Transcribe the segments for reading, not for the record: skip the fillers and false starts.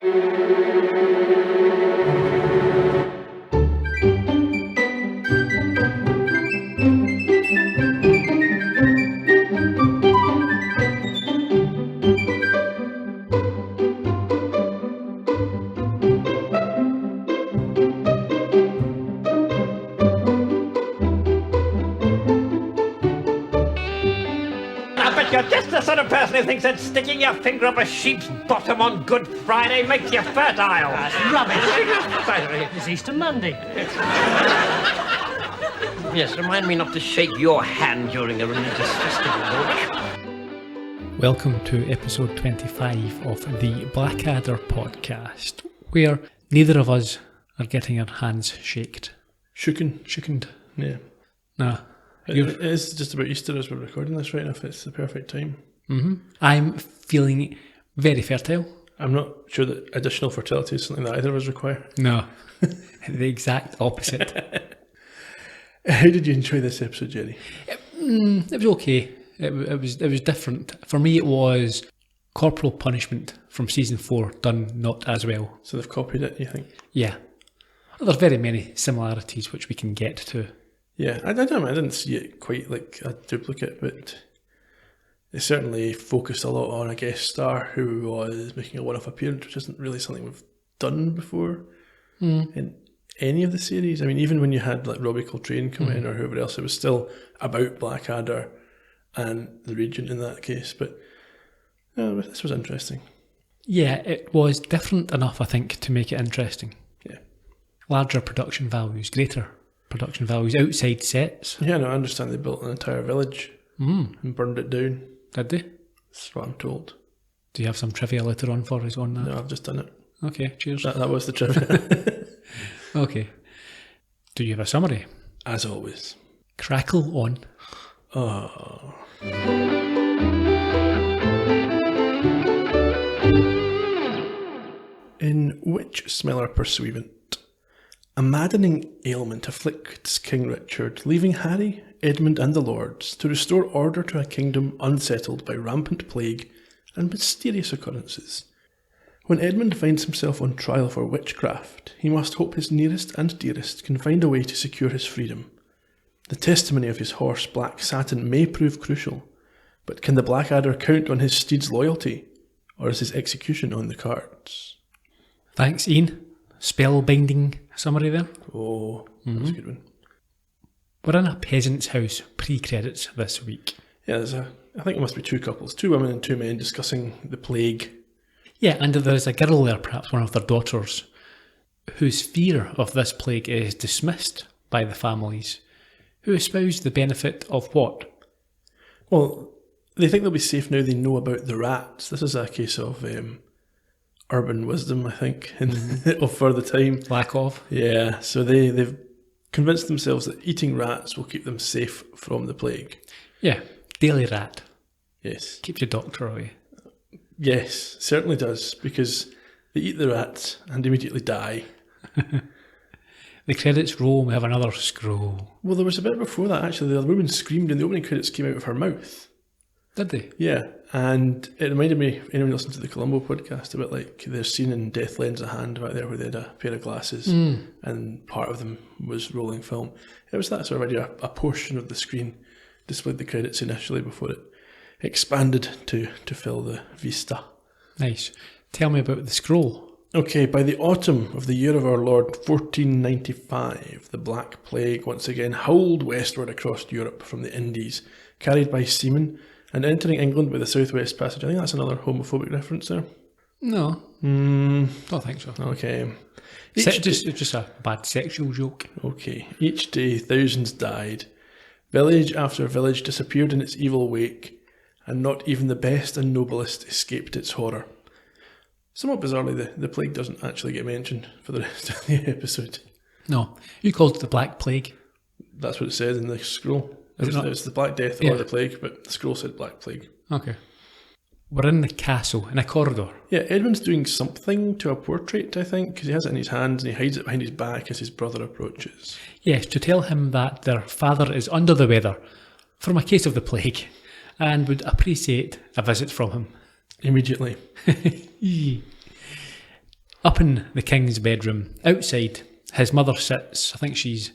You're just the sort of person who thinks that sticking your finger up a sheep's bottom on Good Friday makes you fertile. That's rubbish. It's Easter Monday. Yes, remind me not to shake your hand during a religious festival. Welcome to episode 25 of the Blackadder podcast, where neither of us are getting our hands shaked. Shookened. Yeah. Nah. It is just about Easter as we're recording this, right enough. It's the perfect time. Mm-hmm. I'm feeling very fertile. I'm not sure that additional fertility is something that either of us require. No. The exact opposite. How did you enjoy this episode, Gerry? It was okay. It was different. For me, it was corporal punishment from season 4 done not as well. So they've copied it, you think? Yeah. There's very many similarities which we can get to. Yeah, I didn't see it quite like a duplicate, but they certainly focused a lot on a guest star who was making a one-off appearance, which isn't really something we've done before in any of the series. I mean, even when you had like Robbie Coltrane come in or whoever else, it was still about Blackadder and the Regent in that case. But this was interesting. Yeah, it was different enough, I think, to make it interesting. Yeah. Larger production values, greater production values, outside sets. Yeah, no, I understand they built an entire village and burned it down. Did they? That's what I'm told. Do you have some trivia later on for us on that? No, I've just done it. Okay, cheers. That was the trivia. Okay. Do you have a summary? As always. Crackle on. Oh. In Witchsmeller Pursuivant, a maddening ailment afflicts King Richard, leaving Harry, Edmund and the Lords to restore order to a kingdom unsettled by rampant plague and mysterious occurrences. When Edmund finds himself on trial for witchcraft, he must hope his nearest and dearest can find a way to secure his freedom. The testimony of his horse Black Satin may prove crucial, but can the Blackadder count on his steed's loyalty, or is his execution on the cards? Thanks, Ian. Spellbinding summary there. Oh, that's a good one. We're in a peasant's house pre-credits this week. Yeah, I think it must be two couples, 2 women and 2 men discussing the plague. Yeah, and there's a girl there, perhaps one of their daughters, whose fear of this plague is dismissed by the families, who espouse the benefit of what? Well, they think they'll be safe now they know about the rats. This is a case of urban wisdom, I think, for the time. Lack of. Yeah, so they've convinced themselves that eating rats will keep them safe from the plague. Yeah, daily rat. Yes. Keeps your doctor away. Yes, certainly does, because they eat the rats and immediately die. The credits roll and we have another scroll. Well, there was a bit before that, actually. The woman screamed and the opening credits came out of her mouth. Did they? Yeah, and it reminded me, anyone listening to the Columbo podcast, a bit like their scene in Death Lends a Hand back there where they had a pair of glasses and part of them was rolling film. It was that sort of idea. A portion of the screen displayed the credits initially before it expanded to fill the vista. Nice. Tell me about the scroll. Okay, by the autumn of the year of our Lord 1495, the Black Plague once again howled westward across Europe from the Indies, carried by seamen, and entering England by the Southwest Passage. I think that's another homophobic reference there. No. Don't think so. Okay. It's just a bad sexual joke. Okay. Each day, thousands died. Village after village disappeared in its evil wake, and not even the best and noblest escaped its horror. Somewhat bizarrely, the plague doesn't actually get mentioned for the rest of the episode. No. You called it the Black Plague. That's what it says in the scroll. It's the Black Death or the Plague, but the scroll said Black Plague. Okay. We're in the castle, in a corridor. Yeah, Edmund's doing something to a portrait, I think, because he has it in his hands and he hides it behind his back as his brother approaches. Yes, to tell him that their father is under the weather from a case of the plague and would appreciate a visit from him. Immediately. Up in the king's bedroom, outside, his mother sits. I think she's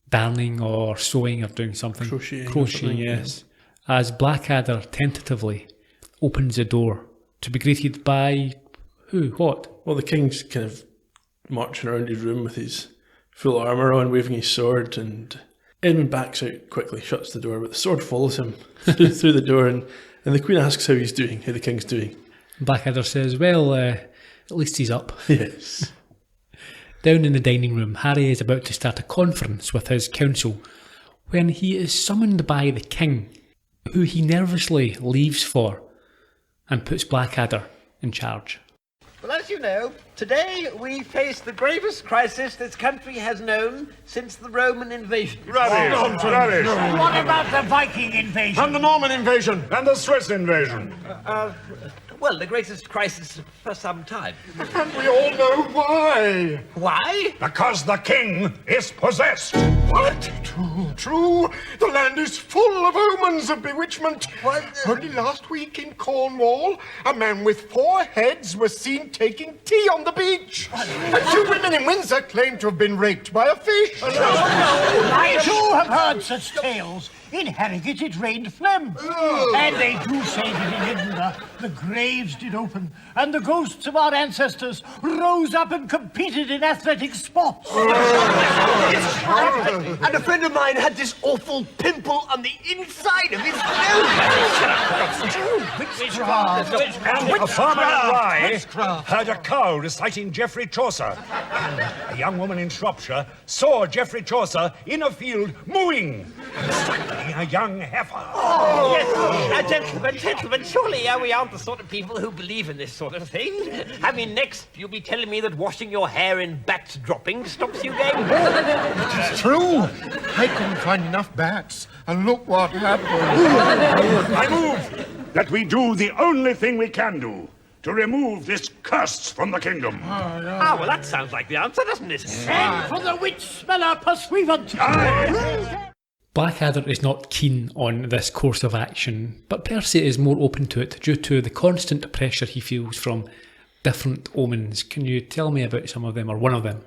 darning or sewing or doing something. Crocheting, yes. As Blackadder tentatively opens the door to be greeted by who? What? Well, the king's kind of marching around his room with his full armour on, waving his sword, and Edmund backs out quickly, shuts the door, but the sword follows him through the door, and the Queen asks how the king's doing. Blackadder says, well, at least he's up. Yes. Down in the dining room, Harry is about to start a conference with his council when he is summoned by the king, who he nervously leaves for and puts Blackadder in charge. Well, as you know, today we face the gravest crisis this country has known since the Roman invasion. Rubbish! Rubbish! What about the Viking invasion? And the Norman invasion! And the Swiss invasion! Well, the greatest crisis for some time. And we all know why! Why? Because the king is possessed! What? True. The land is full of omens of bewitchment. What? Only last week in Cornwall, a man with 4 heads was seen taking tea on the beach. And 2 women in Windsor claim to have been raped by a fish. I too have heard such tales. In Harrogate it rained phlegm. And they do say that in Edinburgh the graves did open and the ghosts of our ancestors rose up and competed in athletic sports. And a friend of mine had this awful pimple on the inside of his nose. And a farmer in Rye heard a cow reciting Geoffrey Chaucer. A young woman in Shropshire saw Geoffrey Chaucer in a field mooing, suckling a young heifer. Oh, yes. Gentlemen, surely we aren't the sort of people who believe in this sort of thing. I mean, next you'll be telling me that washing your hair in bat droppings stops you getting It's true. I couldn't find enough bats, and look what happened. I move that we do the only thing we can do to remove this curse from the kingdom. Ah, well, that sounds like the answer, doesn't it? Send for the Witchsmeller Pursuivant. Blackadder is not keen on this course of action, but Percy is more open to it due to the constant pressure he feels from different omens. Can you tell me about some of them, or one of them?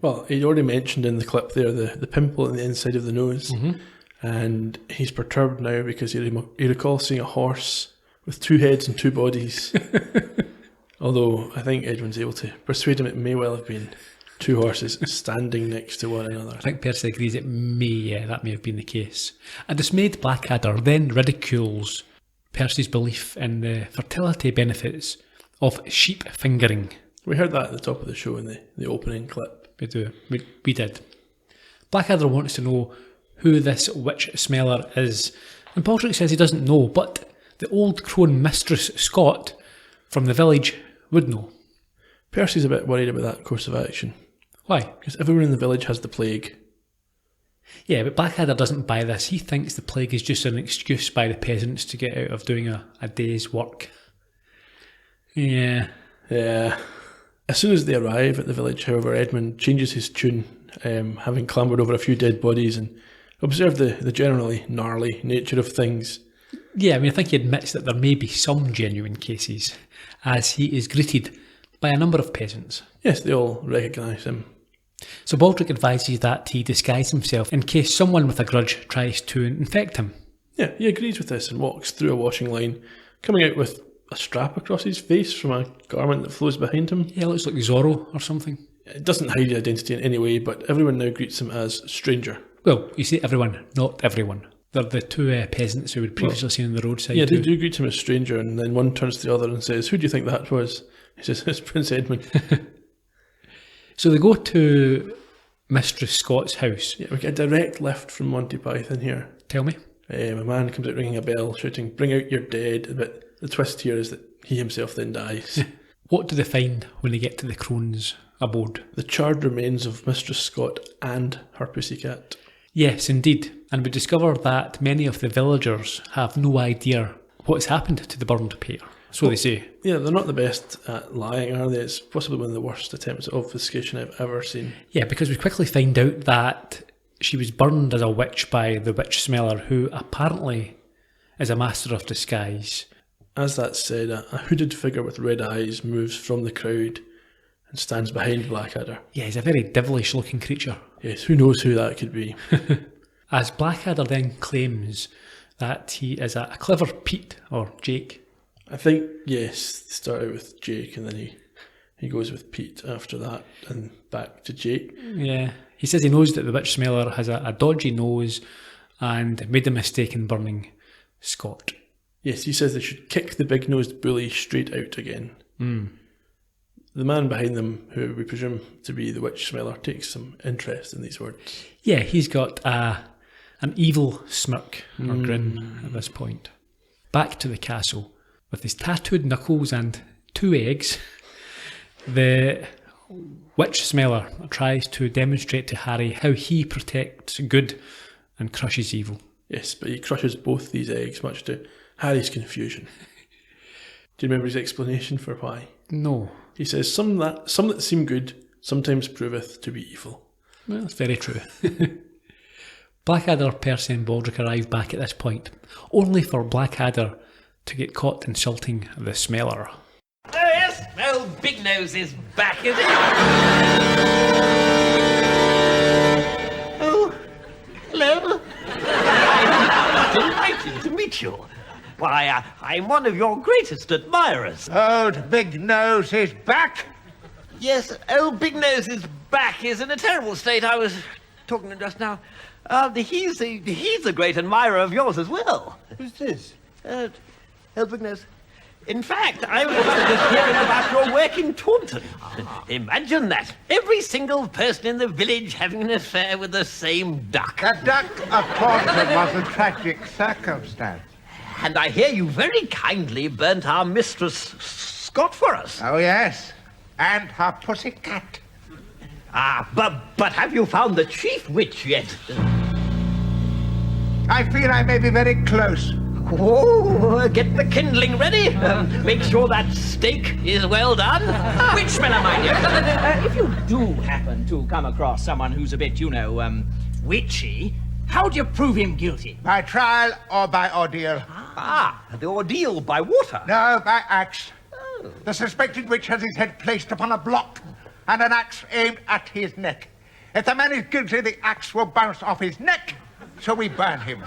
Well, he already mentioned in the clip there the pimple on the inside of the nose, and he's perturbed now because he recalls seeing a horse with 2 heads and 2 bodies. Although I think Edmund's able to persuade him it may well have been 2 horses standing next to one another. I think Percy agrees that may have been the case. A dismayed Blackadder then ridicules Percy's belief in the fertility benefits of sheep fingering. We heard that at the top of the show in the opening clip. We did. Blackadder wants to know who this witch smeller is, and Baldric says he doesn't know, but the old crone Mistress Scott from the village would know. Percy's a bit worried about that course of action. Why? Because everyone in the village has the plague. Yeah, but Blackadder doesn't buy this. He thinks the plague is just an excuse by the peasants to get out of doing a day's work. Yeah. As soon as they arrive at the village, however, Edmund changes his tune, having clambered over a few dead bodies and observed the generally gnarly nature of things. Yeah, I mean, I think he admits that there may be some genuine cases, as he is greeted by a number of peasants. Yes, they all recognise him. So Baldric advises that he disguise himself in case someone with a grudge tries to infect him. Yeah, he agrees with this and walks through a washing line, coming out with a strap across his face from a garment that flows behind him. Yeah, it looks like Zorro or something. It doesn't hide his identity in any way, but everyone now greets him as Stranger. Well, you say everyone, not everyone. They're the 2 peasants who we'd previously seen on the roadside. Yeah, they too. do greet him as Stranger, and then one turns to the other and says, "Who do you think that was?" He says, "It's Prince Edmund." So they go to Mistress Scott's house. Yeah, we get a direct lift from Monty Python here. Tell me. A man comes out ringing a bell, shouting, "Bring out your dead," but the twist here is that he himself then dies. What do they find when they get to the crone's abode? The charred remains of Mistress Scott and her pussycat. Yes, indeed. And we discover that many of the villagers have no idea what's happened to the burned pair. So they say. Yeah, they're not the best at lying, are they? It's possibly one of the worst attempts at obfuscation I've ever seen. Yeah, because we quickly find out that she was burned as a witch by the Witchsmeller, who apparently is a master of disguise. As that said, a hooded figure with red eyes moves from the crowd and stands behind Blackadder. Yeah, he's a very devilish looking creature. Yes, who knows who that could be? As Blackadder then claims that he is a clever Pete, or Jake. I think, yes, start out with Jake and then he goes with Pete after that and back to Jake. Yeah, he says he knows that the Witchsmeller has a dodgy nose and made a mistake in burning Scott. Yes, he says they should kick the big-nosed bully straight out again. The man behind them, who we presume to be the Witchsmeller, takes some interest in these words. Yeah, he's got an evil smirk or grin at this point. Back to the castle. With his tattooed knuckles and 2 eggs, the Witchsmeller tries to demonstrate to Harry how he protects good and crushes evil. Yes, but he crushes both these eggs, much to Harry's confusion. Do you remember his explanation for why? No. He says, some that seem good sometimes proveth to be evil. Well, that's very true. Blackadder, Percy and Baldric arrive back at this point, only for Blackadder to get caught insulting the Smeller. Oh, yes. Well, Big Nose is back, is it? Oh, hello. Delighted to meet you. Why, I'm one of your greatest admirers. Old Big Nose is back. Yes, old Big Nose is back. Is in a terrible state. I was talking to him just now. He's a great admirer of yours as well. Who's this? Old Big Nose. In fact, I was just hearing about your work in Taunton. Imagine that. Every single person in the village having an affair with the same duck. The duck of Taunton was a tragic circumstance. And I hear you very kindly burnt our mistress Scott for us. Oh, yes. And her pussy cat. But have you found the chief witch yet? I feel I may be very close. Oh, get the kindling ready. Make sure that steak is well done. Witchsmeller, my dear. If you do happen to come across someone who's a bit, witchy, how do you prove him guilty? By trial or by ordeal? The ordeal by water. No, by axe. The suspected witch has his head placed upon a block and an axe aimed at his neck. If the man is guilty, the axe will bounce off his neck, so we burn him.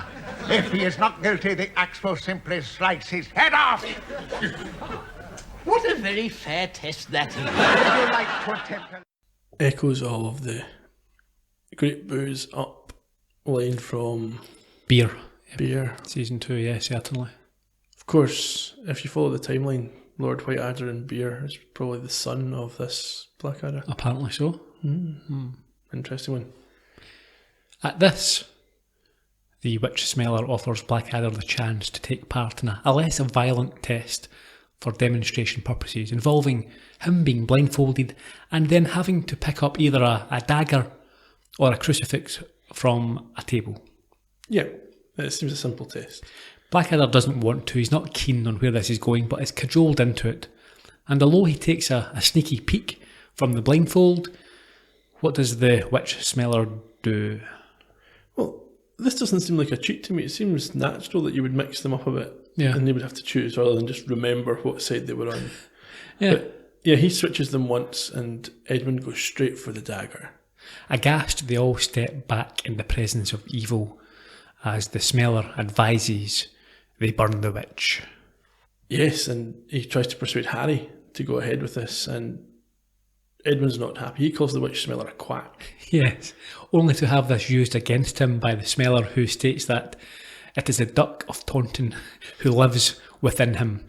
If he is not guilty, the axe will simply slice his head off. What a very fair test that is. Would you like to attempt Echoes all of the great booze up line from Beer. Beer. Season 2, yeah, certainly. Of course, if you follow the timeline, Lord Whiteadder and Beer is probably the son of this Blackadder. Apparently so. Interesting one. At this, the Witchsmeller offers Blackadder the chance to take part in a less violent test for demonstration purposes, involving him being blindfolded and then having to pick up either a dagger or a crucifix from a table. Yeah, it seems a simple test. Blackadder doesn't want to, he's not keen on where this is going, but is cajoled into it. And although he takes a sneaky peek from the blindfold, what does the Witchsmeller do? Well, this doesn't seem like a cheat to me. It seems natural that you would mix them up a bit. Yeah. And they would have to choose rather than just remember what side they were on. Yeah. But yeah, he switches them once and Edmund goes straight for the dagger. Aghast, they all step back in the presence of evil as the Smeller advises they burn the witch. Yes, and he tries to persuade Harry to go ahead with this, and Edmund's not happy. He calls the Witchsmeller a quack. Yes, only to have this used against him by the Smeller, who states that it is the Duck of Taunton who lives within him.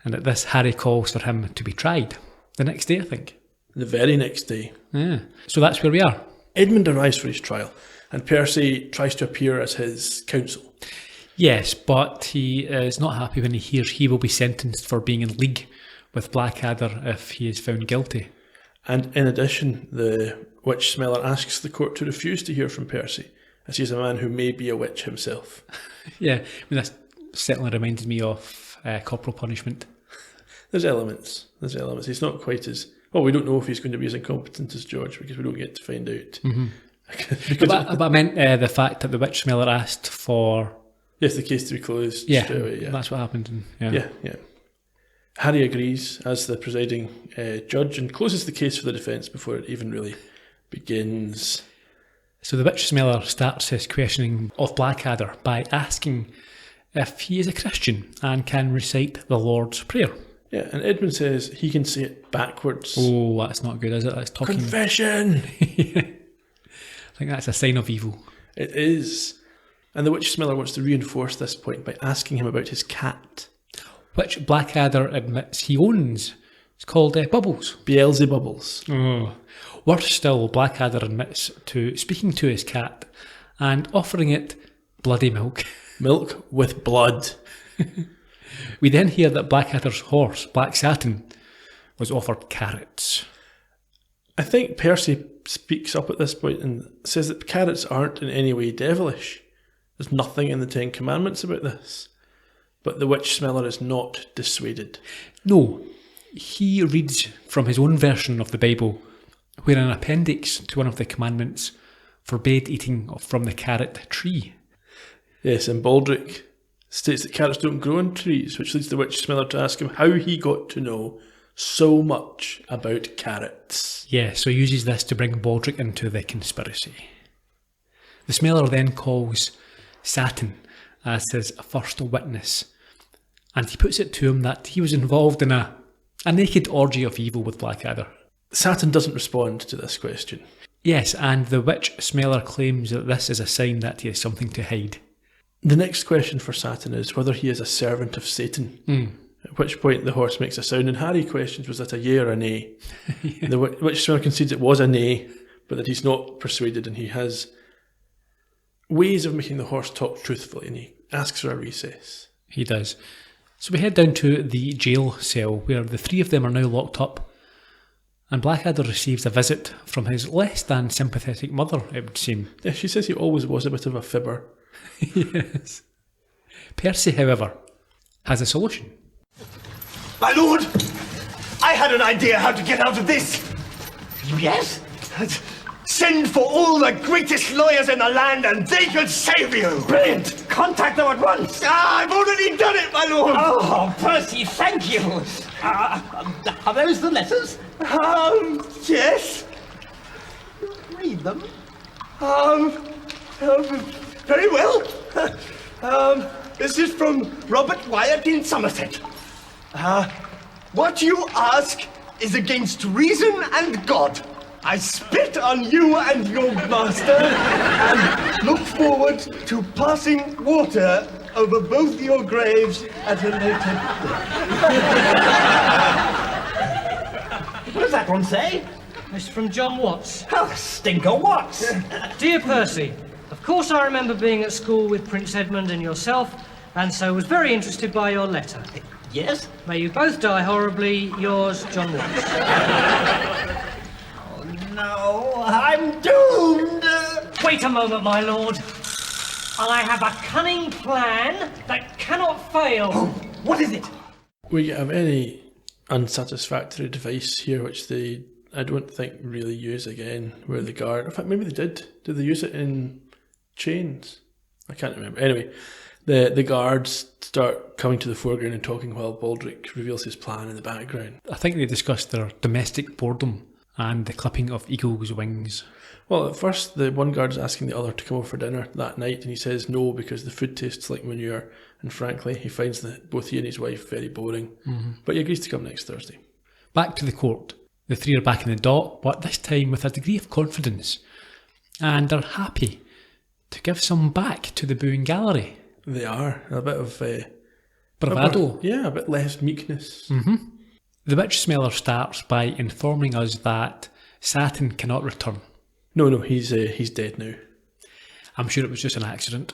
And at this, Harry calls for him to be tried. The next day, I think. The very next day. Yeah. So that's where we are. Edmund arrives for his trial, and Percy tries to appear as his counsel. Yes, but he is not happy when he hears he will be sentenced for being in league with Blackadder if he is found guilty. And in addition, the Witchsmeller asks the court to refuse to hear from Percy, as he's a man who may be a witch himself. Yeah, I mean, that certainly reminds me of corporal punishment. There's elements. He's not quite as... Well, we don't know if he's going to be as incompetent as George, because we don't get to find out. Mm-hmm. but I meant the fact that the Witchsmeller asked for... Yes, the case to be closed Yeah, straight away, yeah. That's what happened. Yeah. Harry agrees as the presiding judge and closes the case for the defence before it even really begins. So the Witchsmeller starts his questioning of Blackadder by asking if he is a Christian and can recite the Lord's Prayer. Yeah, and Edmund says he can say it backwards. Oh, that's not good, is it? That's talking... Confession! I think that's a sign of evil. It is. And the Witchsmeller wants to reinforce this point by asking him about his cat. Which Blackadder admits he owns. It's called Bubbles. Beelzebubbles. Oh. Worse still, Blackadder admits to speaking to his cat and offering it bloody milk. Milk with blood. We then hear that Blackadder's horse, Black Satin, was offered carrots. I think Percy speaks up at this point and says that carrots aren't in any way devilish. There's nothing in the Ten Commandments about this. But the Witchsmeller is not dissuaded. No, he reads from his own version of the Bible, where an appendix to one of the commandments forbade eating from the carrot tree. Yes, and Baldric states that carrots don't grow on trees, which leads the Witchsmeller to ask him how he got to know so much about carrots. Yeah, so he uses this to bring Baldric into the conspiracy. The Smeller then calls Satin as his first witness, and he puts it to him that he was involved in a naked orgy of evil with Blackadder. Satin doesn't respond to this question. Yes, and the Witchsmeller claims that this is a sign that he has something to hide. The next question for Satin is whether he is a servant of Satan. At which point the horse makes a sound, and Harry questions was that a yea or a nay. Yeah. The Witchsmeller concedes it was a nay, but that he's not persuaded, and he has ways of making the horse talk truthfully, and he asks for a recess. He does. So we head down to the jail cell, where the three of them are now locked up, and Blackadder receives a visit from his less than sympathetic mother, it would seem. Yeah, she says he always was a bit of a fibber. Yes. Percy, however, has a solution. My lord, I had an idea how to get out of this. Yes? Send for all the greatest lawyers in the land and they could save you. Brilliant! Contact them at once! I've already done it, my lord. Oh, Percy, thank you! Are those the letters? Yes. Read them. Very well. This is from Robert Wyatt in Somerset. What you ask is against reason and God. I spit on you and your master and look forward to passing water over both your graves at a later What does that one say? It's from John Watts. Oh, Stinker Watts! Dear Percy, of course I remember being at school with Prince Edmund and yourself, and so was very interested by your letter. Yes? May you both die horribly. Yours, John Watts. Oh, no, I'm doomed! Wait a moment, my lord. I have a cunning plan that cannot fail. Oh, what is it? We get a very unsatisfactory device here, which they, I don't think, really use again, where the guard... In fact, maybe they did. Did they use it in Chains? I can't remember. Anyway, the guards start coming to the foreground and talking while Baldric reveals his plan in the background. I think they discussed their domestic boredom and the clipping of eagles' wings. Well, at first, the one guard is asking the other to come over for dinner that night, and he says no because the food tastes like manure, and frankly, he finds that both he and his wife very boring. But he agrees to come next Thursday. Back to the court. The three are back in the dock, but this time with a degree of confidence, and are happy to give some back to the booing gallery. They are. A bit of... bravado. A bit less meekness. The Witchsmeller starts by informing us that Satin cannot return. No, he's dead now. I'm sure it was just an accident.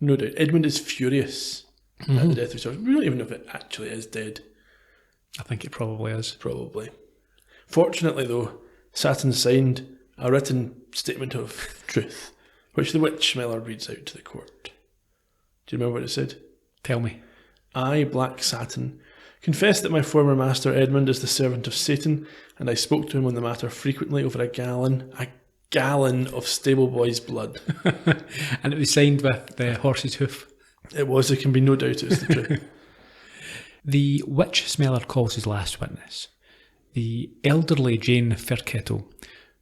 No doubt. Edmund is furious at the death of his horse. We don't even know if it actually is dead. I think it probably is. Probably. Fortunately, though, Satin signed a written statement of truth, which the Witchsmeller reads out to the court. Do you remember what it said? Tell me. I, Black Satin, confess that my former master Edmund is the servant of Satan, and I spoke to him on the matter frequently over a gallon of stable boy's blood. And it was signed with the horse's hoof. It was, there can be no doubt it was the truth. The Witchsmeller calls his last witness, the elderly Jane Fairkettle,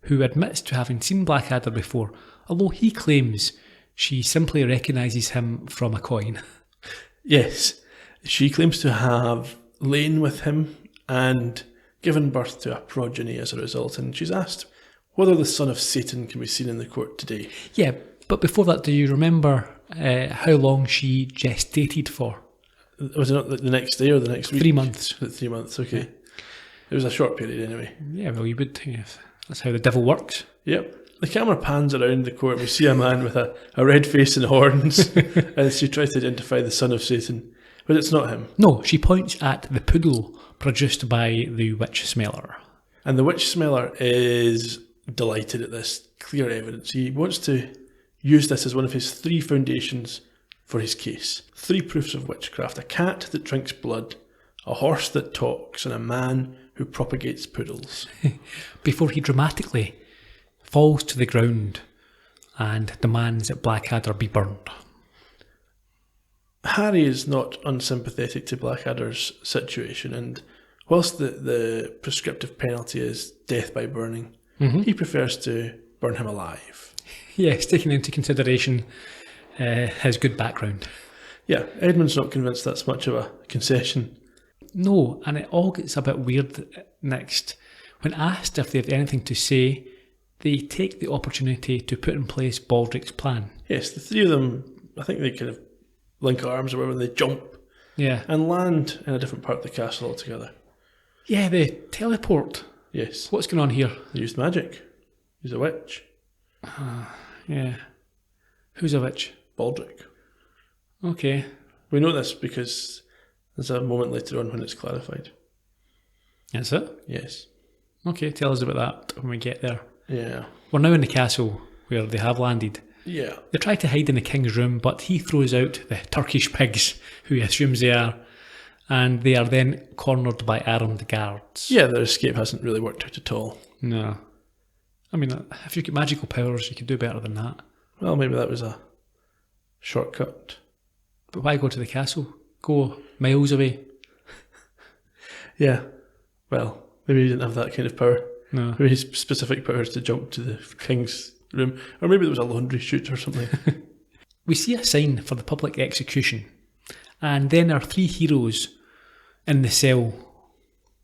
who admits to having seen Blackadder before, although he claims she simply recognises him from a coin. Yes, she claims to have lain with him and given birth to a progeny as a result, and she's asked whether the son of Satan can be seen in the court today. Yeah, but before that, do you remember how long she gestated for? Was it not the next day or the next week? 3 months. 3 months, okay. Yeah. It was a short period anyway. Yeah, well, you would, yes. That's how the devil works. Yep. The camera pans around the court. We see a man with a red face and horns as she tries to identify the son of Satan. But it's not him. No, she points at the poodle produced by the Witchsmeller. And the Witchsmeller is delighted at this clear evidence. He wants to use this as one of his 3 foundations for his case. 3 proofs of witchcraft: a cat that drinks blood, a horse that talks, and a man who propagates poodles. Before he dramatically falls to the ground and demands that Blackadder be burned. Harry is not unsympathetic to Blackadder's situation, and whilst the prescriptive penalty is death by burning, he prefers to burn him alive. Yes, taking into consideration his good background. Yeah, Edmund's not convinced that's much of a concession. No, and it all gets a bit weird next. When asked if they have anything to say, they take the opportunity to put in place Baldric's plan. Yes, the 3 of them, I think they kind of link arms or whatever, and they jump and land in a different part of the castle altogether. Yeah, they teleport. Yes. What's going on here? They used magic. He's a witch. Yeah. Who's a witch? Baldric. Okay. We know this because there's a moment later on when it's clarified. Is it? Yes. Okay, tell us about that when we get there. Yeah. We're now in the castle where they have landed. Yeah. They try to hide in the king's room, but he throws out the Turkish pigs, who he assumes they are, and they are then cornered by armed guards. Yeah, their escape hasn't really worked out at all. No. I mean, if you've got magical powers, you could do better than that. Well, maybe that was a shortcut. But why go to the castle? Go miles away. Yeah. Well, maybe he didn't have that kind of power. No. Maybe his specific power is to jump to the king's room. Or maybe there was a laundry chute or something. We see a sign for the public execution. And then our 3 heroes in the cell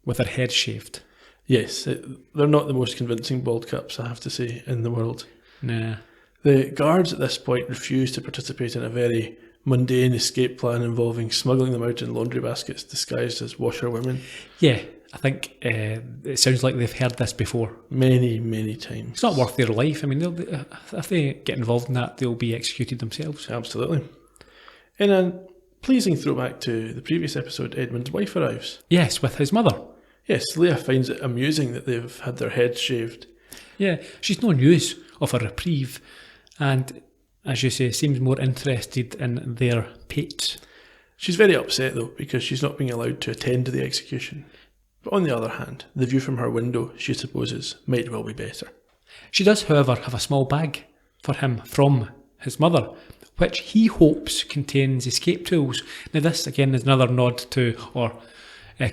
with their heads shaved. Yes, they're not the most convincing bald caps, I have to say, in the world. Nah. The guards at this point refuse to participate in a very mundane escape plan involving smuggling them out in laundry baskets disguised as washerwomen. Yeah, I think it sounds like they've heard this before. Many, many times. It's not worth their life. I mean, if they get involved in that, they'll be executed themselves. Absolutely. In a pleasing throwback to the previous episode, Edmund's wife arrives. Yes, with his mother. Yes, Leah finds it amusing that they've had their heads shaved. Yeah, she's no news of a reprieve, and, as you say, seems more interested in their pets. She's very upset, though, because she's not being allowed to attend to the execution. But on the other hand, the view from her window, she supposes, might well be better. She does, however, have a small bag for him from his mother, which he hopes contains escape tools. Now this, again, is another nod to, or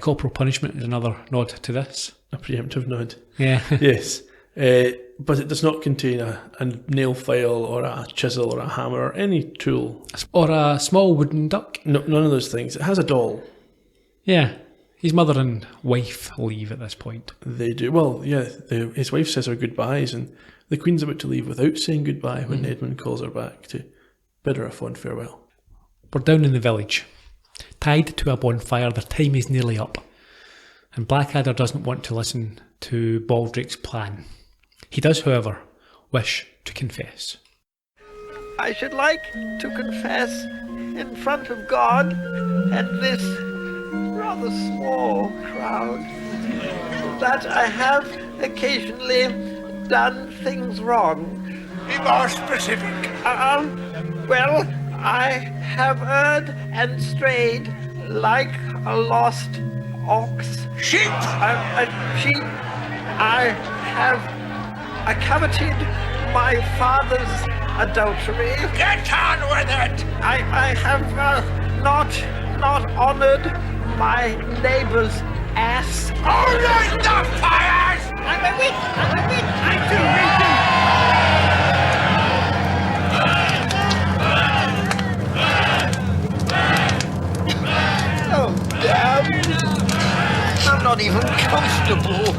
corporal punishment is another nod to this. A preemptive nod. Yeah. Yes. But it does not contain a nail file or a chisel or a hammer or any tool. Or a small wooden duck. No, none of those things. It has a doll. Yeah. His mother and wife leave at this point. They do. Well, yeah, his wife says her goodbyes, and the Queen's about to leave without saying goodbye when Edmund calls her back to bid her a fond farewell. We're down in the village. Tied to a bonfire, their time is nearly up. And Blackadder doesn't want to listen to Baldric's plan. He does, however, wish to confess. I should like to confess in front of God and this rather small crowd that I have occasionally done things wrong. Be more specific. Well, I have erred and strayed like a lost ox. Sheep! Sheep. I have coveted my father's adultery. Get on with it! I have not honoured my neighbour's ass. All right, the fires! I'm a witch! I'm a witch! I'm too Oh, damn! I'm not even comfortable.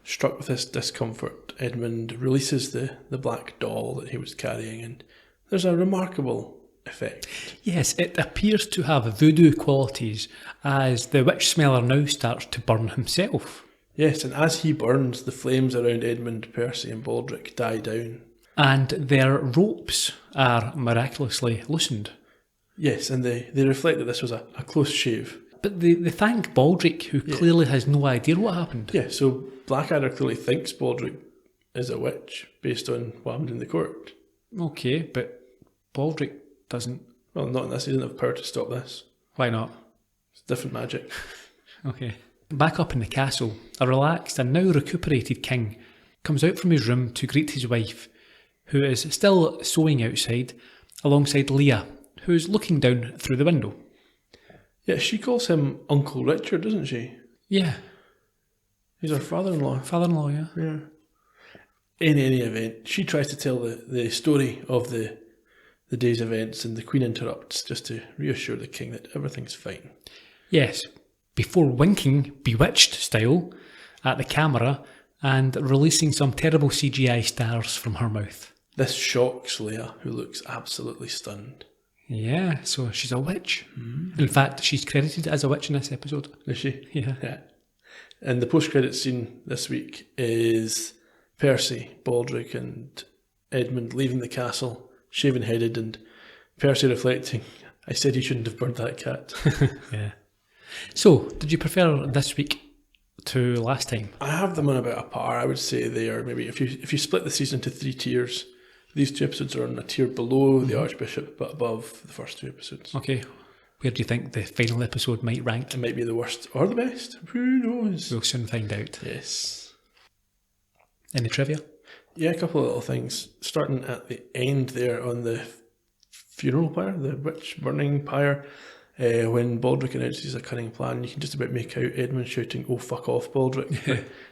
Struck with this discomfort, Edmund releases the black doll that he was carrying, and there's a remarkable effect. Yes, it appears to have voodoo qualities as the Witchsmeller now starts to burn himself. Yes, and as he burns, the flames around Edmund, Percy and Baldric die down. And their ropes are miraculously loosened. Yes, and they reflect that this was a close shave. But they thank Baldric, who clearly has no idea what happened. Yeah, so Blackadder clearly thinks Baldric is a witch based on what happened in the court. Okay, but Baldric doesn't. Well, not in this, he doesn't have power to stop this. Why not? It's different magic. Okay. Back up in the castle, a relaxed and now recuperated king comes out from his room to greet his wife, who is still sewing outside, alongside Leah, who is looking down through the window. Yeah, she calls him Uncle Richard, doesn't she? Yeah. He's her father-in-law. Father-in-law, yeah. Yeah. In any event, she tries to tell the story of the day's events, and the Queen interrupts just to reassure the king that everything's fine. Yes, before winking, Bewitched style, at the camera and releasing some terrible CGI stars from her mouth. This shocks Leah, who looks absolutely stunned. Yeah, so she's a witch. In fact, she's credited as a witch in this episode. Is she? Yeah. And the post-credits scene this week is Percy, Baldric and Edmund leaving the castle, shaven-headed, and Percy reflecting, I said you shouldn't have burnt that cat. Yeah. So, did you prefer this week to last time? I have them on about a par. I would say they are maybe, if you split the season into 3 tiers, these 2 episodes are on a tier below the Archbishop, but above the first 2 episodes. Okay. Where do you think the final episode might rank? It might be the worst or the best. Who knows? We'll soon find out. Yes. Any trivia? Yeah, a couple of little things. Starting at the end there on the funeral pyre, the witch burning pyre, when Baldric announces a cunning plan, you can just about make out Edmund shouting, "Oh, fuck off, Baldric."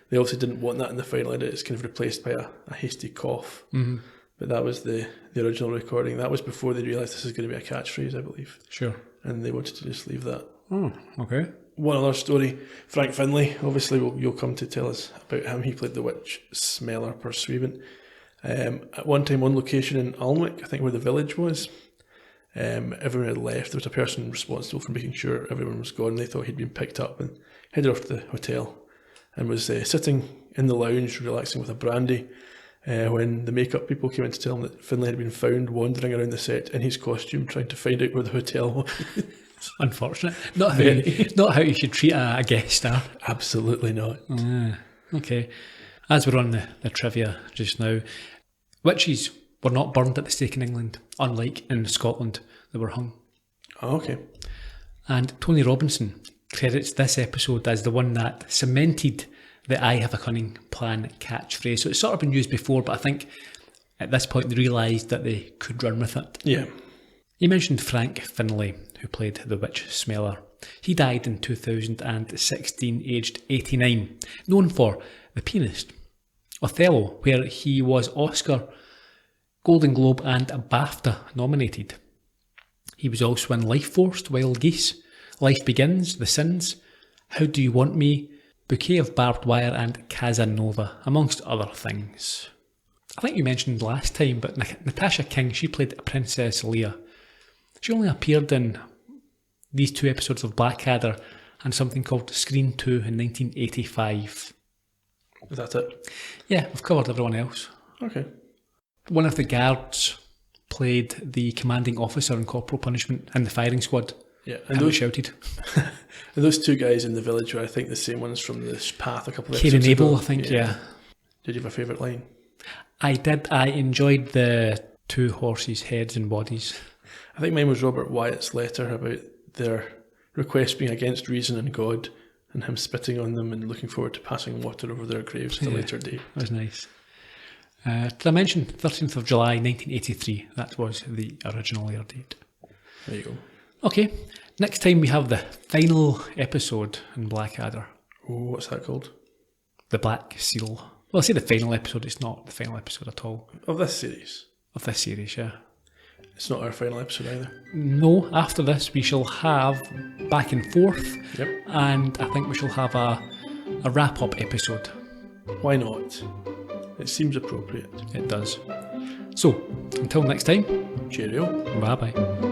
They obviously didn't want that in the final edit. It's kind of replaced by a hasty cough. Mm-hmm. But that was the original recording. That was before they realised this is going to be a catchphrase, I believe. Sure. And they wanted to just leave that. Oh, okay. One other story, Frank Finlay, obviously you'll come to tell us about him. He played the Witchsmeller Pursuivant. At one time on location in Alnwick, I think where the village was, everyone had left. There was a person responsible for making sure everyone was gone. They thought he'd been picked up and headed off to the hotel and was sitting in the lounge relaxing with a brandy when the makeup people came in to tell him that Finlay had been found wandering around the set in his costume trying to find out where the hotel was. Unfortunate. Not how you should treat a guest star. Absolutely not. Okay. As we're on the trivia just now, witches were not burned at the stake in England, unlike in Scotland, they were hung. Oh, okay. And Tony Robinson credits this episode as the one that cemented the "I have a cunning plan" catchphrase. So it's sort of been used before, but I think at this point they realised that they could run with it. Yeah. You mentioned Frank Finlay, who played the Witchsmeller. He died in 2016, aged 89, known for The Pianist, Othello, where he was Oscar, Golden Globe and BAFTA nominated. He was also in Life Force, Wild Geese, Life Begins, The Sins, How Do You Want Me, Bouquet of Barbed Wire and Casanova, amongst other things. I think you mentioned last time, but Natasha King, she played Princess Leia. She only appeared in these 2 episodes of Blackadder and something called Screen 2 in 1985. Is that it? Yeah, we've covered everyone else. Okay. One of the guards played the commanding officer in corporal punishment in the firing squad. Yeah, and those shouted. And those 2 guys in the village were, I think, the same ones from this path a couple of Kieran episodes ago. Abel, I think, yeah. Did you have a favourite line? I did. I enjoyed the 2 horses' heads and bodies. I think mine was Robert Wyatt's letter about their request being against reason and God, and him spitting on them and looking forward to passing water over their graves at a later date. That was nice. Did I mention 13th of July 1983? That was the original air date. There you go. Okay, next time we have the final episode in Blackadder. Oh, what's that called? The Black Seal. Well, I say the final episode, it's not the final episode at all. Of this series? Of this series, yeah. It's not our final episode either. No, after this we shall have Back and Forth. Yep. And I think we shall have a wrap-up episode. Why not? It seems appropriate. It does. So, until next time. Cheerio. Bye-bye.